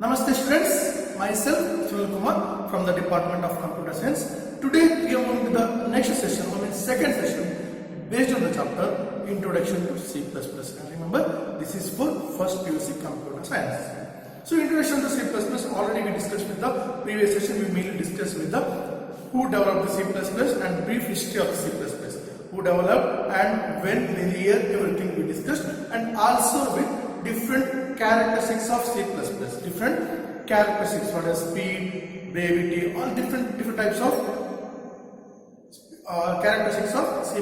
Namaste students, myself Sunil Kumar from the Department of Computer Science. Today we are moving to the next session, second session based on the chapter Introduction to C++. And remember, this is for first PUC Computer Science. So Introduction to C++ already we discussed with the previous session. We mainly discussed with the who developed the C++ and brief history of the C++. Who developed and when, the year, everything we discussed, and also with different characteristics of C++, different characteristics such as speed, brevity, all different types of characteristics of C++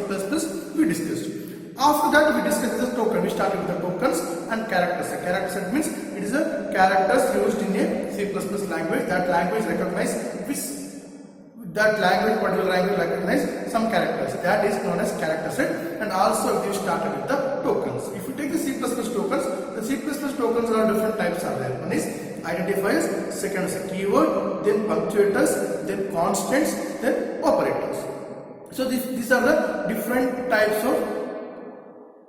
we discussed. After that we discussed the token. We started with the tokens and characters. A character means it is a characters used in a C++ language. That language recognizes particular language recognize some characters. That is known as character set. And also we started with the tokens. If you take the C++ tokens, the C++ tokens are different types are there. One is identifiers, second is a keyword, then punctuators, then constants, then operators. So these are the different types of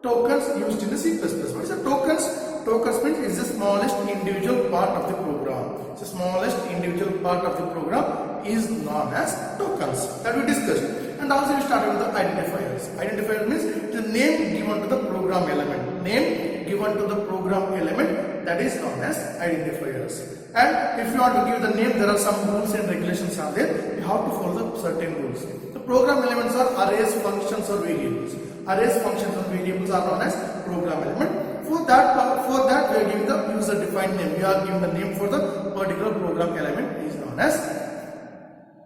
tokens used in the C++. What is the tokens? Tokens means is the smallest individual part of the program. The smallest individual part of the program is known as tokens that we discussed. And also we started with the identifiers. Identifier means the name given to the program element. Name given to the program element, that is known as identifiers. And if you want to give the name, there are some rules and regulations are there. You have to follow certain rules. The program elements are arrays, functions or variables. Arrays, functions or variables are known as program element. For that we are giving the user defined name. We are giving the name for the particular program element is known as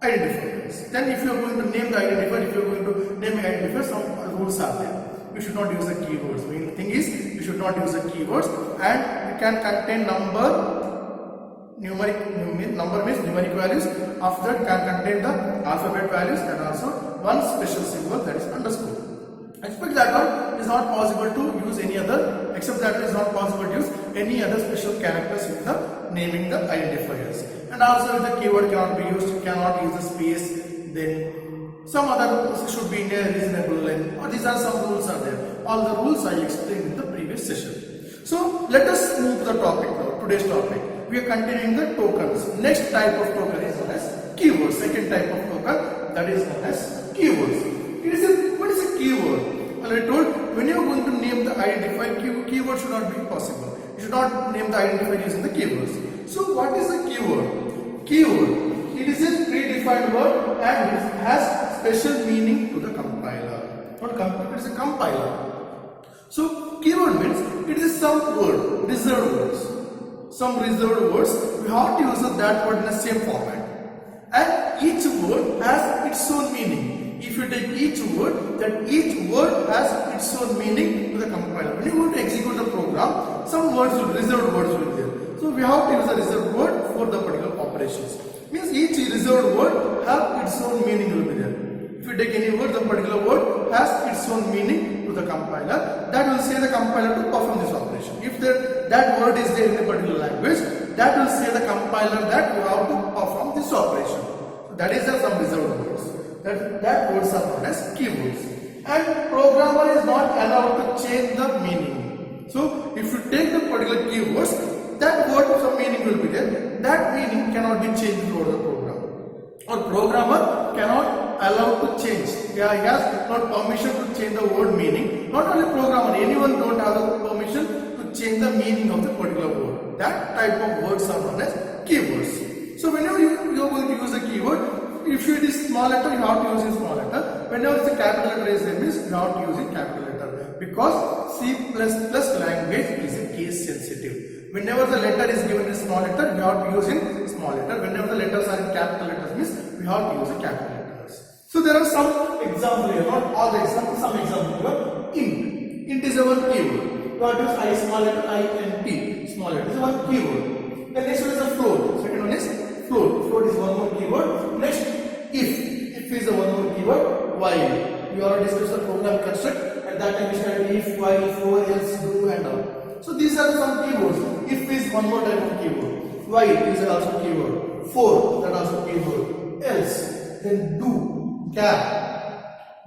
identifiers. Then if you are going to name the identifier, if you are going to name an identifier, some rules are there. You should not use the keywords. The main thing is you should not use the keywords, and you can contain number means numeric values. After that can contain the alphabet values and also one special symbol, that is underscore. Except that one is not possible to use any other, except that it is not possible to use any other special characters with the naming the identifiers. And also the keyword cannot be used, you cannot use the space, then some other should be in a reasonable length, or these are some rules are there. All the rules I explained in the previous session. So let us move to the topic now, today's topic. We are continuing the tokens. Next type of token is known as keywords. Second type of token, that is known as keywords. What is a keyword? Already told, when you are going to name the identifier, keyword should not be possible. You should not name the identifier using the keywords. So what is a keyword? Keyword, it is a predefined word and it has special meaning to the compiler. Not compiler, it is a compiler. So keyword means it is some word, reserved words. Some reserved words, we have to use that word in the same format. And each word has its own meaning. If you take each word, that each word has its own meaning to the compiler. When you want to execute the program, some reserved words will be there. So we have to use a reserved word for the particular operations. Means each reserved word has its own meaning will be there. If you take any word, the particular word has its own meaning to the compiler. That will say the compiler to perform this operation. If that word is there in a particular language, that will say the compiler that you have to perform this operation. So that is some reserved words. That words are known as keywords. And programmer is not allowed to change the meaning. So if you take the particular keywords, that word some meaning will be there. That meaning cannot be changed throughout the program. Or programmer cannot allow to change. He has not permission to change the word meaning. Not only programmer, anyone don't have the permission to change the meaning of the particular word. That type of words are known as keywords. So whenever you are going to use a keyword, if it is small letter, you have to use a small letter. Whenever it's a capital letter is there, you have to use a capital letter. Because C++ language is a case sensitive. Whenever the letter is given in small letter, you have to use in small letter. Whenever the letters are in capital letters, means we have to use a capital letters. So there are some examples here, not all the examples, some examples here. Int. Int is a one keyword. You have to use I small letter, I and T small letter. This is one keyword. The next one is a float. Second one is float. Float is one more keyword. Next, if is a one more keyword. While. We already discussed the program construct. At that time we studied if, while, for, else, do and all. So these are some keywords. If is one more type of keyword. While is also keyword. For, that also keyword. Else, then do, can,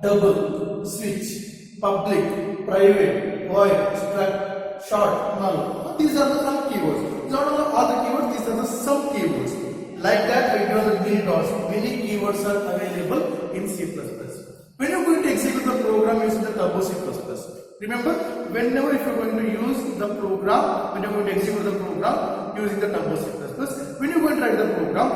double, switch, public, private, void, struct, short, null. These are the some keywords. Not all the keywords, these keywords are available in C++. When you're going to execute the program using the Turbo C++, remember, whenever if you're going to use the program, when you're going to execute the program using the Turbo C++, when you're going to write the program,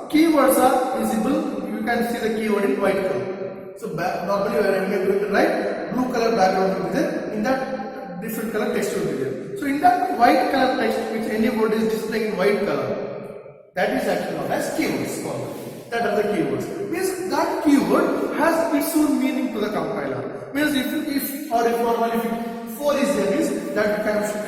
keywords are visible. You can see the keyword in white color. So normally when you're going to write, blue color background will be there. In that, different color text will be there. So in that white color text, which any word is displaying in white color, that is actually known as keywords. That are the keywords. Means that keyword has its own meaning to the compiler. Means if normally if 4 is there, means that the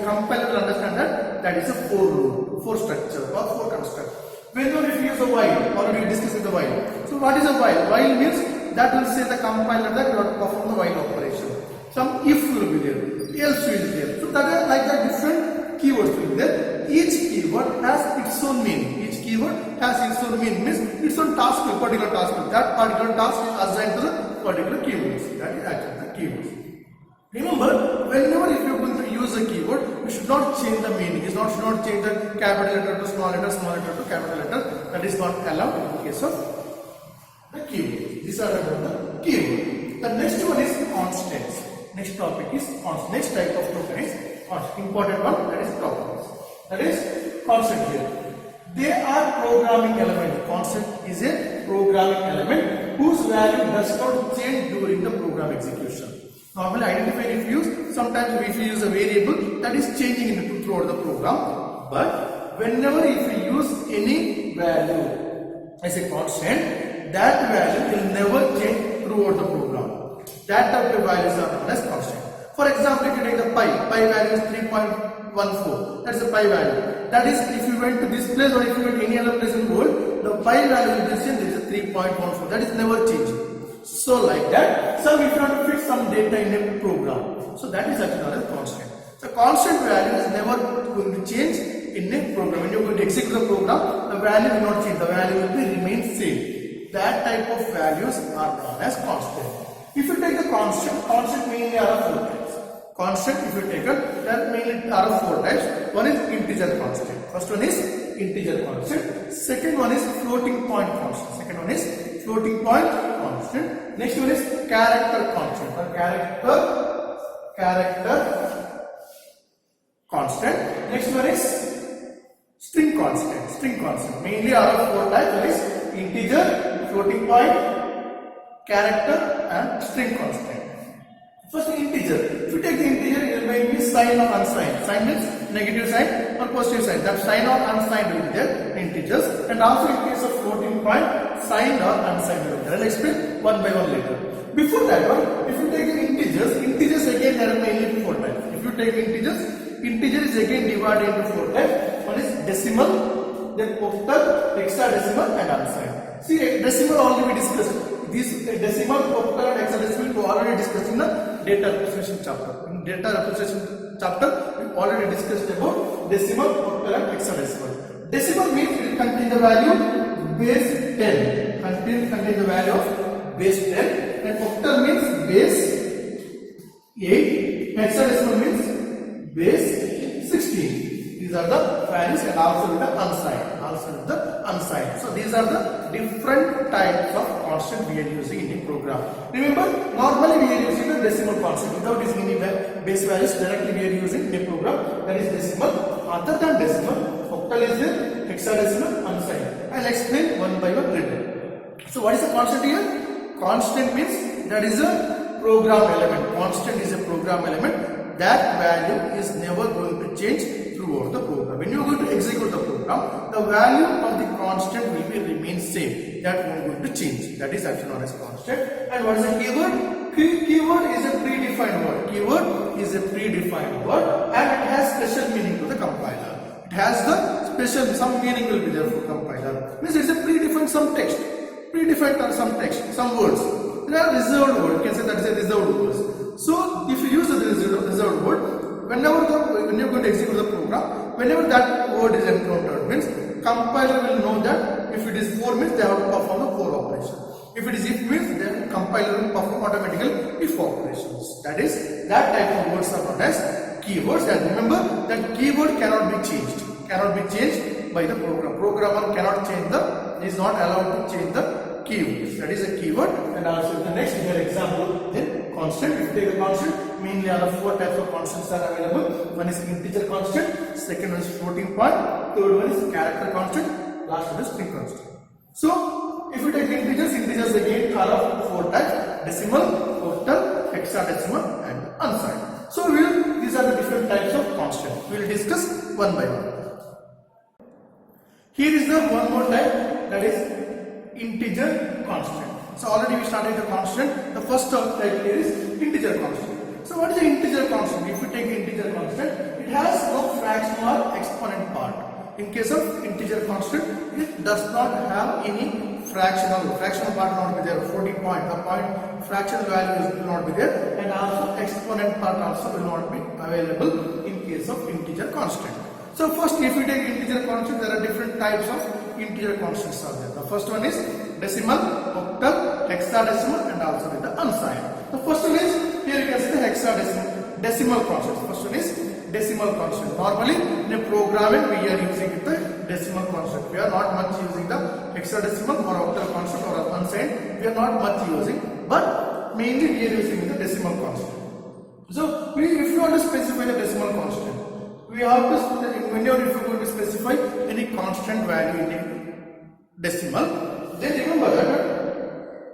compiler will understand that is a for loop, for structure or for construct. Whenever if you use a while, already discussed with the while. So what is a while? While means that will say the compiler that you have to perform the while operation. Some if will be there, else will be there. So that is like the different keywords will be there. Each keyword has its own meaning. Each keyword has its own meaning, means its own task, a particular task. That particular task is assigned to the particular keywords. That is actually the keywords. Remember, whenever if you are going to use a keyword, you should not change the meaning. You should not change the capital letter to small letter to capital letter. That is not allowed in the case of the keyword. These are about the keyword. The next one is constants. Next topic is constants. Next type of token is constant. Important one, that is tokens. That is constant here. They are programming element. Constant is a programming element whose value does not change during the program execution. Normally identifier if you use, sometimes if you use a variable that is changing throughout the program, but whenever if you use any value as a constant, that value will never change throughout the program. That type of values are known as constant. For example, if you take the pi value is 3.14, that's the pi value. That is, if you went to this place or if you went to any other place in the world, the pi value will be changed, there is a 3.14, that is never changing. So like that, so if you want to fit some data in a program, so that is actually known as constant. So constant value is never going to change in a program. When you are going to execute the program, the value will not change, the value will be remain same. That type of values are known as constant. If you take the constant mainly are of 4 types. Constant, if you take it, that mainly are of 4 types. One is integer constant. First one is integer constant. Second one is floating point constant. Second one is floating point constant. Next one is character constant. Or character constant. Next one is string constant. String constant. Mainly are of 4 types. That is integer, floating point, character, and string constant. First integer. If you take the integer, it will be sign or unsigned. Sign means negative sign or positive sign. That sign or unsigned will be there, integers. And also in case of floating point, signed or unsigned will be there. I'll explain one by one later. Before that one, if you take the integers again there are mainly 4 types. If you take integers is again divided into 4 types. One is decimal, then octal, hexadecimal, and unsigned. See, decimal already we discussed. These decimal, octal, and hexadecimal we already discussed in the data representation chapter. In data representation chapter, we already discussed about decimal, octal, and hexadecimal. Decimal means it will contain the value base 10. Contain the value of base 10. And octal means base 8. Hexadecimal means base 16. These are the values, and also the unsigned. So these are the different types of constant we are using in a program. Remember, normally we are using the decimal constant. Without using any base values, directly we are using in a program that is decimal. Other than decimal, octal is there, hexadecimal, unsigned. I'll explain one by one later. So what is the constant here? Constant means that is a program element. Constant is a program element. That value is never going to change throughout the program. When you are going to execute the program, the value of the constant will be remain same. That won't going to change. That is actually known as constant. And what is a keyword? Keyword is a predefined word. Keyword is a predefined word, and it has special meaning to the compiler. It has the special, some meaning will be there for compiler. Means it's a predefined some text. Predefined some text, some words. There are reserved words. You can say that is a reserved words. So if you use the reserved word, when you're going to execute the program, whenever that word is encountered, means compiler will know that if it is 4 means they have to perform the 4 operation. If it is if means then compiler will perform automatically if operations. That is, that type of words are known as keywords. And remember that keyword cannot be changed. Cannot be changed by the program. Programmer cannot change is not allowed to change the keywords. That is a keyword. And also the next here example, then constant. If you take the constant, mainly are the 4 types of constants are available. One is integer constant, second one is floating point, third one is character constant, last one is string constant. So if you take integers again are of 4 types: decimal, octal, hexadecimal and unsigned. So these are the different types of constant. We will discuss one by one. Here is the one more type, that is integer constant. So already we started the constant. The first type here is integer constant. So what is the integer constant? If you take integer constant, it has no fraction or exponent part. In case of integer constant, it does not have any fractional part not be there. Floating point, the point fractional value will not be there, and also exponent part also will not be available in case of integer constant. So first, if you take integer constant, there are different types of integer constants are there. The first one is decimal, octal, hexadecimal and also with the unsigned. The first one is, here you can see the hexadecimal, decimal constant. The first one is decimal constant. Normally in a programming we are using the decimal constant. We are not much using the hexadecimal or octal constant or unsigned. We are not much using, but mainly we are using the decimal constant. So if you want to specify the decimal constant, we have to, whenever if you are going to specify any constant value in a decimal, then remember that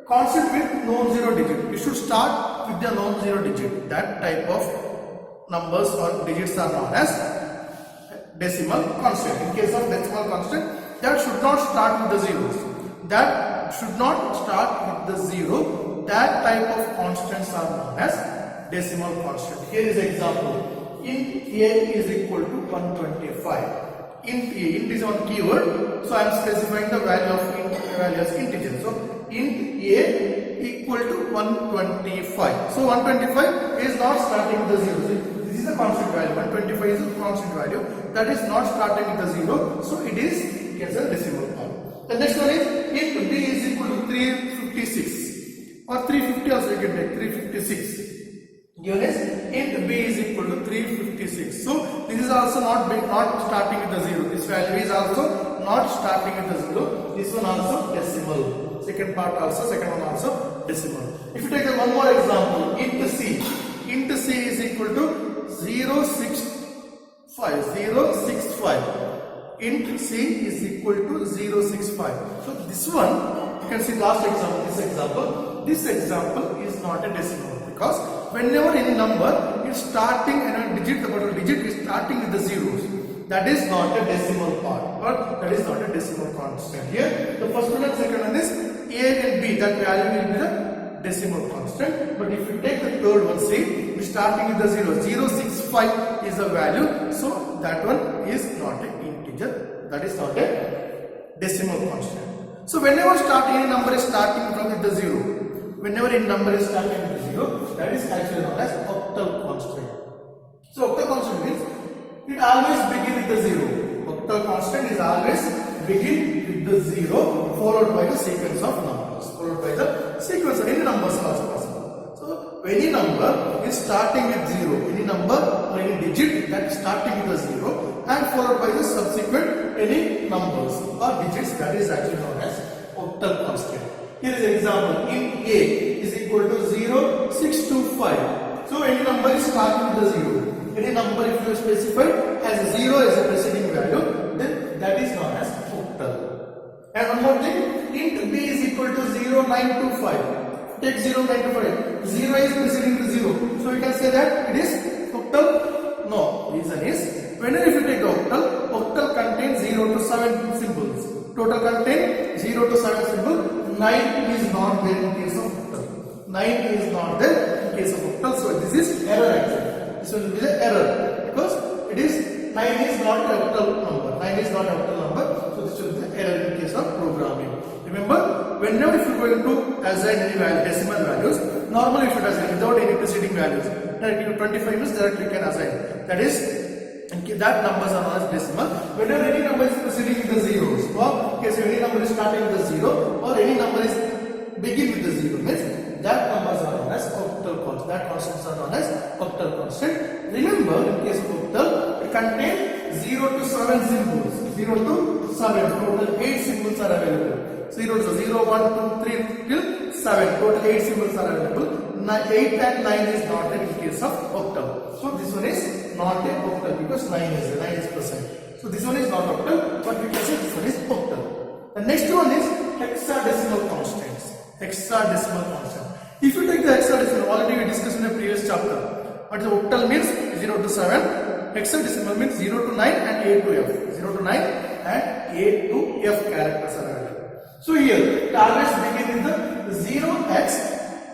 constant with non-zero digit. You should start with the non-zero digit. That type of numbers or digits are known as decimal constant. In case of decimal constant, that should not start with the zeros. That should not start with the zero. That type of constants are known as decimal constant. Here is an example. Int a is equal to 125. Int a, int is one keyword, so I am specifying the value of int value as integer. So int a equal to 125. So 125 is not starting with the zero. So this is a constant value. 125 is a constant value that is not starting with the zero. So it is as a decimal part. The next one is int b is equal to 356 or 350 also you can take 356. Given is int b is equal to 356. So this is also not starting with the zero. This value is also not starting with the zero. This one also decimal. Second part also, second one also decimal. If you take one more example, int c is equal to 065. Int c is equal to 065. So this one, you can see last example, this example is not a decimal, because whenever any number is starting in a digit, the particular digit is starting with the zeros. That is not a decimal part, or that is not a decimal constant. Here, the first one and second one is a and b. That value will be the decimal constant. But if you take the third one, see, we starting with the zero. 065 is the value, so that one is not an integer. That is not a decimal constant. So whenever any number is starting from the zero, whenever any number is starting with the zero, that is actually known as octal constant. So octal constant means it always begin with the zero. Octal constant is always begin with the zero followed by the sequence of numbers. Followed by the sequence of any numbers also possible. So any number is starting with zero. Any number or any digit that is starting with the zero and followed by the subsequent any numbers or digits, that is actually known as octal constant. Here is an example. Int a is equal to 0625. So any number is starting with the zero. Any number if you specify as 0 as a preceding value, then that is known as octal. And one more thing, int b is equal to 0925. Take 0925. 0 is preceding to 0. So you can say that it is octal. No, reason is whenever if you take the octal contains 0 to 7 symbols. Total contains 0 to 7 symbols. 9 is not there in case of octal. 9 is not there in case of octal. So this is error actually. This will be the error because it is 9 is not an octal number. 9 is not an octal number. So this will be the error in case of programming. Remember, whenever if you are going to assign any value, decimal values, normally you should assign without any preceding values. Directly 25 means directly you can assign. That is, that numbers are known as decimal. Whenever any number is preceding with the zeros, or okay, so any number is starting with the zero, or any number is begin with the zero, means that numbers are known as octal constant. That constants are known as octal constant. Remember, in case of octal, it contains 0 to 7 symbols. 0 to 7, total 8 symbols are available. 0 to 0, 1, 2, 3 till 7, total 8 symbols are available. 8 and 9 is not there in case of octal. So this one is not a octal because 9 is percent. So this one is not octal, but we can say this one is octal. The next one is hexadecimal constants. Hexadecimal constant. If you take the hexadecimal, already we discussed in the previous chapter. But the octal means 0 to 7. Hexadecimal means 0 to 9 and A to F. 0 to 9 and A to F characters are available. So here, it always begin with the 0x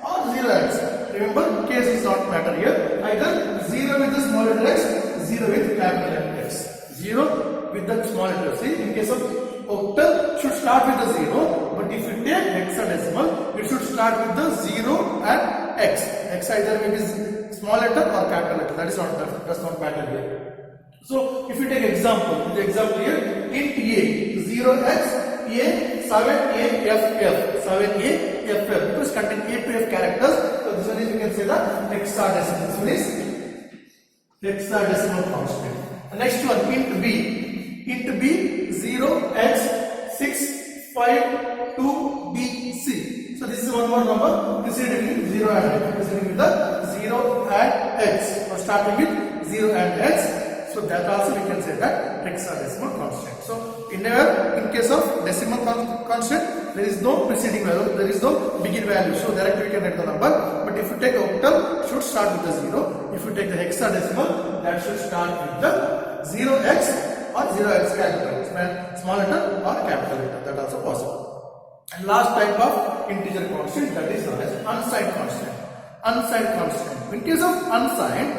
or 0x. Remember, case is not matter here. Either 0 with the small letter x, 0 with capital letter x. 0 with the small letter. See, in case of octal, should start with the 0. But if you take hexadecimal, it should start with the 0 and x. X either may be small letter or capital letter. That is not matter here. So if you take example, the example here, int A 0x A 7A FF 7A FF because contain A to F characters. So this one is you can say the hexadecimal. This one is hexadecimal constant. The next one int B 0x652BC. So this is one more number preceding with 0 and x, preceding with the 0 and x, or starting with 0 and x. So that also we can say that hexadecimal constant. So in case of decimal constant, there is no preceding value, there is no begin value. So directly we can write the number. But if you take octal, it should start with the 0. If you take the hexadecimal, that should start with the 0x or 0x capital, small letter or capital letter. That also possible. And last type of integer constant, that is known as unsigned constant. Unsigned constant. In case of unsigned,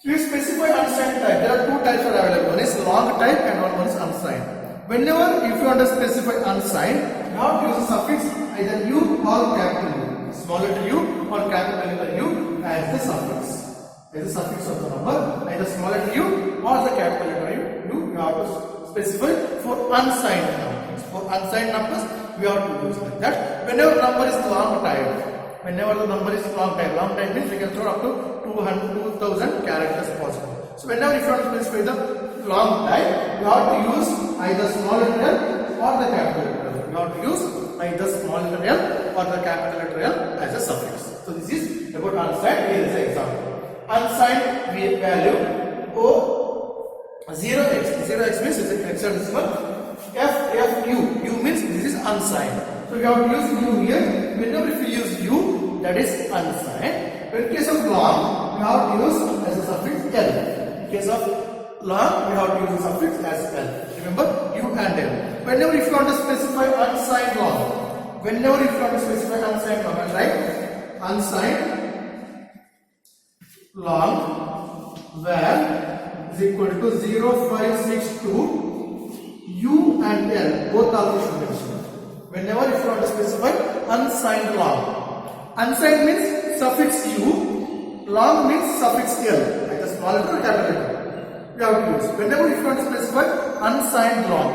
we specify unsigned type. There are two types are available. One is long type and one is unsigned. Whenever if you want to specify unsigned, you have to use a suffix either u or capital U. Small letter u or capital letter U as the suffix. As the suffix of the number, either small letter u or the capital letter U. You have to specify for unsigned numbers. For unsigned numbers, we have to use like that. Whenever number is long type, whenever the number is long type means we can throw up to 2,000 characters possible. So whenever if you want to specify the long type, you have to use either small letter L or the capital letter L. You have to use either small letter L or the capital letter L as a suffix. So this is about unsigned. Here is an example. Unsigned value O 0x. 0x means it's a hexadecimal. FFU. U means this is unsigned. So we have to use U here. Whenever if you use U, that is unsigned. In case of long, we have to use as a suffix L. In case of long, we have to use a suffix as L. Remember, U and L. Whenever if you want to specify unsigned long, right? Unsigned long var is equal to 0562 U and L. Both also should be mentioned. Whenever if you want to specify unsigned long. Unsigned means suffix U, long means suffix L, either small letter or capital letter. You have to use. Whenever if you want to specify unsigned long,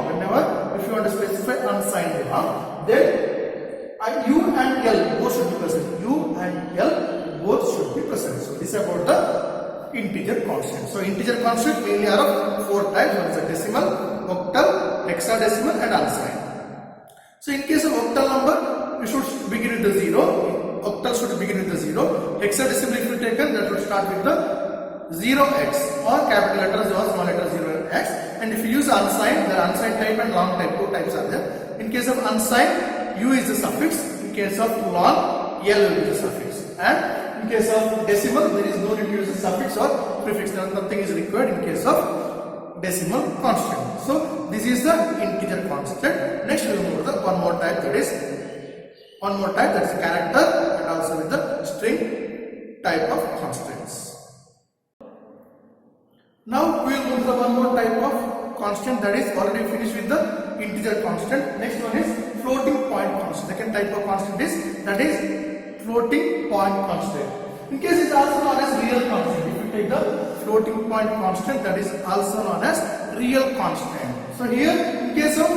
then U and L both should be present. U and L both should be present. So this is about the integer constant. So integer constant mainly are of 4 types. One is a decimal, octal, hexadecimal and unsigned. So in case of octal number, we should begin with the 0. Octal should begin with the 0. Hexadecimal if you taken, that would start with the 0x or capital letters or small letter 0x. And if you use unsigned, there are unsigned type and long type, 2 types are there. In case of unsigned, U is the suffix. In case of long, L will be the suffix. And in case of decimal, there is no need to use a suffix or prefix. Nothing is required in case of decimal constant. So this is the integer constant. Next we will move to the one more type, that is character, and also with the string type of constants. Now we will move to the one more type of constant, that is already finished with the integer constant. Next one is floating point constant. Second type of constant is floating point constant. In case it is also known as real constant. If you take the floating point constant, that is also known as real constant. So here in case of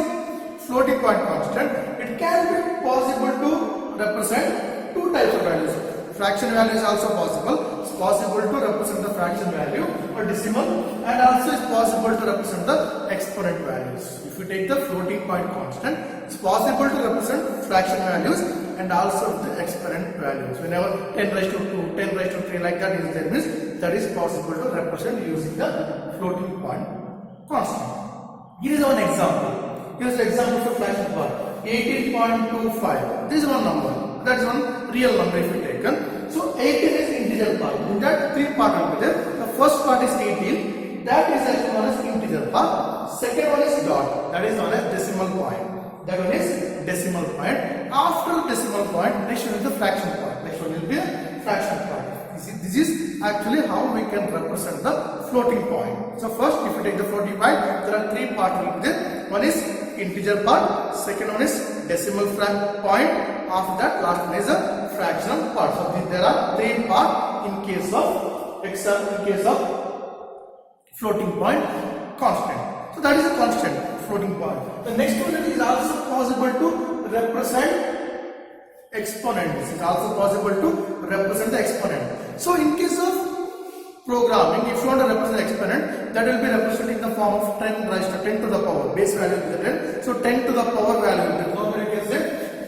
floating point constant, it can be possible to represent 2 types of values. Fraction value is also possible. So it's possible to represent the fraction value or decimal, and also it's possible to represent the exponent values. If you take the floating point constant, it's possible to represent fraction values and also the exponent values. Whenever 10 raised to 2, 10 raised to 3 like that is there, means that is possible to represent using the floating point constant. Here is one example. Here is the example for fraction part. 18.25. This is one number. That is one real number if you taken. So 18 is integer part. In that three part will be there. The first part is 18. That is actually known as integer part. Second one is dot. That is known as decimal point. That one is decimal point. After decimal point, next one is the fraction part. Next one will be a fraction part. This is actually how we can represent the floating point. So first, if you take the floating point, there are three parts will be there. One is integer part, second one is decimal point, after that last one is a fractional part. So there are three parts in case of floating point constant. So that is a constant floating point. The next one is also possible to represent exponent. This is also possible to represent the exponent. So in case of programming, if you want to represent exponent, that will be represented in the form of 10 raised to 10 to the power. Base value is the 10. So 10 to the power value. Normally you can say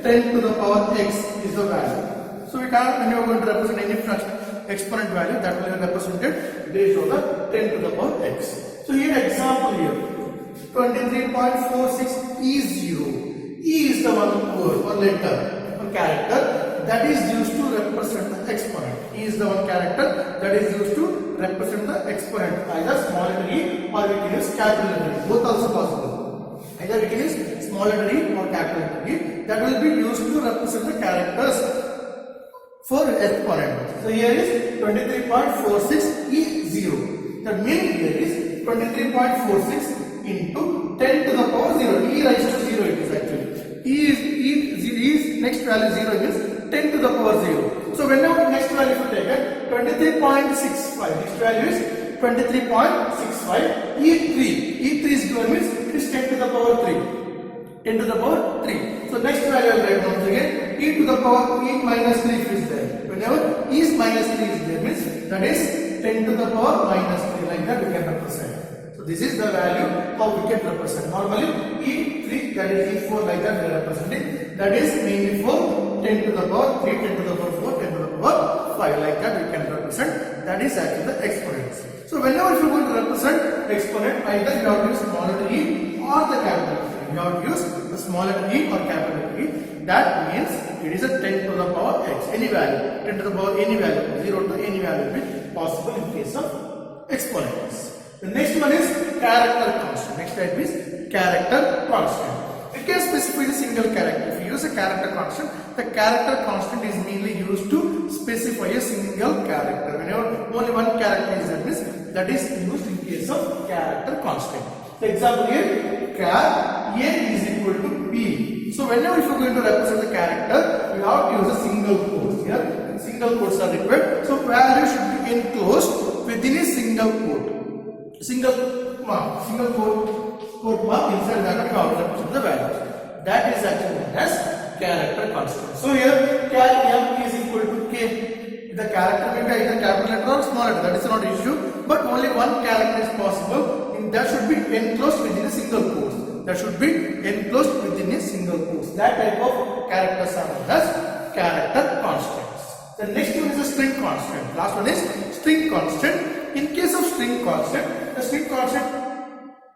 10 to the power x is the value. So we can, when you are going to represent any fraction exponent value, that will be represented based on the 10 to the power x. So here example here, 23.46 is 0. E is the one letter, one character that is used to represent the exponent. E is the one character that is used to represent the exponent, either small letter e or we can use capital letter e. Both also possible. Either we can use small letter e or capital letter e. That will be used to represent the characters for exponent. So here is 23.46 is 0. That means here is 23.46 into 10 to the power 0. E raised to 0 it is actually. E's next value 0 is 10 to the power 0. So whenever next value you take it, 23.65. Next value is 23.65. E3 is given means it is 10 to the power 3. 10 to the power 3. So next value I will write once again. E to the power e minus 3 is there. Whenever e is minus 3 is there means that is 10 to the power minus 3. Like that we can represent. So this is the value how we can represent. Normally E3 that is E4 like that we are representing. That is mainly for 10 to the power 3, 10 to the power 4, 10 to the power 5 like that we can represent. That is actually the exponents. So whenever you are going to represent exponent, either you have to use small letter e or the capital letter e. You have to use the small letter e or capital letter e. That means it is a 10 to the power x, any value. 10 to the power any value, 0 to any value will be possible in case of exponents. The next one is character constant. Next type is character constant. It can specify the single character. If you use a character constant, the character constant is mainly used to specify a single character. Whenever only one character is there, that is used in case of character constant. The example here, char A is equal to B. So whenever if you are going to represent the character, you have to use a single quote. Here, single quotes are required. So value should be enclosed within a single quote. Single quote mark inside that you have to represent the values. That is actually known as character constant. So here char m is equal to k. The character may be either capital letter or small letter. That is not an issue. But only one character is possible. That should be enclosed within a single quote. That should be enclosed within a single quote. That type of characters are known as character constants. The next one is a string constant. Last one is string constant. In case of string constant, the string constant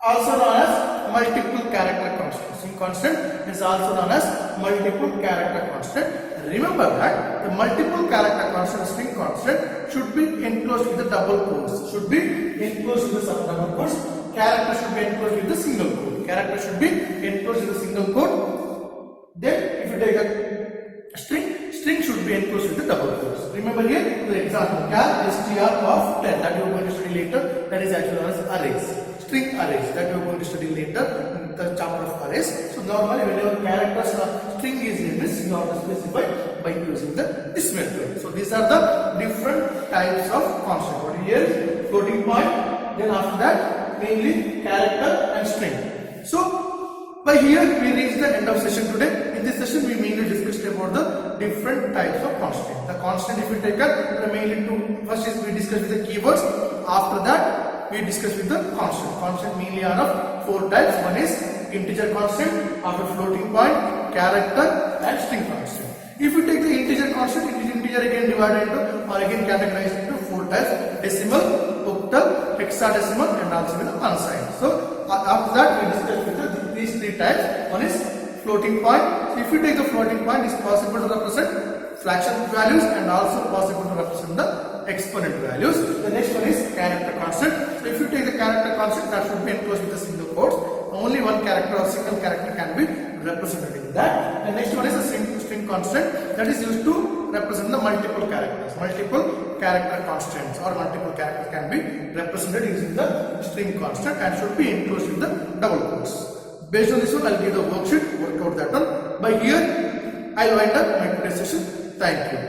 also known as multiple character constant. String constant is also known as multiple character constant. Remember that the multiple character constant, string constant, should be enclosed with the double quotes. Should be enclosed with the double quotes. Character should be enclosed with the single quote. Character should be enclosed with the single quote. Then, if you take a string should be enclosed with the double quotes. Remember here the example char str of 10 that you are going to study later. That is actually known as arrays. String arrays that you are going to study later in the chapter of arrays. So normally whenever characters or string is in this, you have to specify by using this method. So these are the different types of constant. What is floating point. Then after that mainly character and string. So by here we reach the end of session today. In this session we mainly discussed about the different types of constant. The constant, if you take mainly two, first is we discuss with the keywords, after that we discuss with the constant. Constant mainly are of four types. One is integer constant, after floating point, character and string constant. If you take the integer constant, integer again divided into or again categorized into four types: decimal, octal, hexadecimal and also with the unsigned. So after that we discuss with these three types. One is floating point. If you take the floating point, it is possible to represent fraction values and also possible to represent the exponent values. The next one is character constant. So if you take the character constant, that should be enclosed with a single quotes. Only one character or single character can be represented in that. The next one is a string constant, that is used to represent the multiple characters. Multiple character constants or multiple characters can be represented using the string constant and should be enclosed with the double quotes. Based on this one, I'll give the worksheet, work out that one. By here, I'll wind up my today's session. Thank you.